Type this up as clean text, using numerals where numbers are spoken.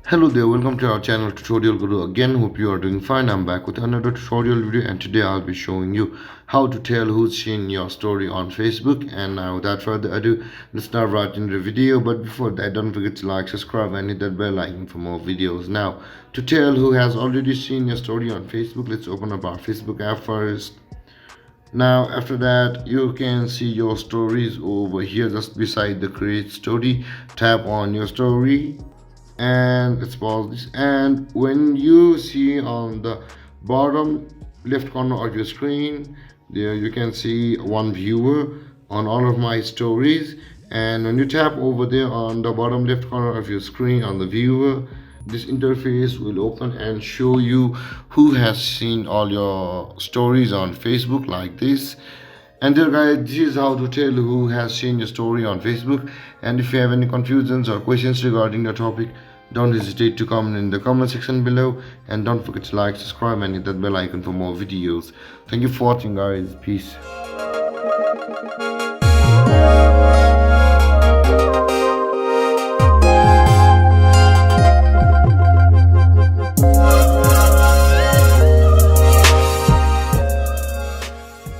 Hello there, welcome to our channel Tutorial Guru again. Hope you are doing fine. I'm back with another tutorial video, and today I'll be showing you how to tell who's seen your story on Facebook. And now without further ado, let's start right into the video. But before that, don't forget to like, subscribe and hit that bell icon for more videos. Now to tell who has already seen your story on Facebook, let's open up our Facebook app first. Now after that, you can see your stories over here just beside the create story. Tap on your story and let's pause this, and when you see on the bottom left corner of your screen, there you can see one viewer on all of my stories. And when you tap over there on the bottom left corner of your screen on the viewer, this interface will open and show you who has seen all your stories on Facebook like this. And there guys, this is how to tell who has seen your story on Facebook. And if you have any confusions or questions regarding the topic, don't hesitate to comment in the comment section below, and don't forget to like, subscribe and hit that bell icon for more videos. Thank you for watching guys. Peace.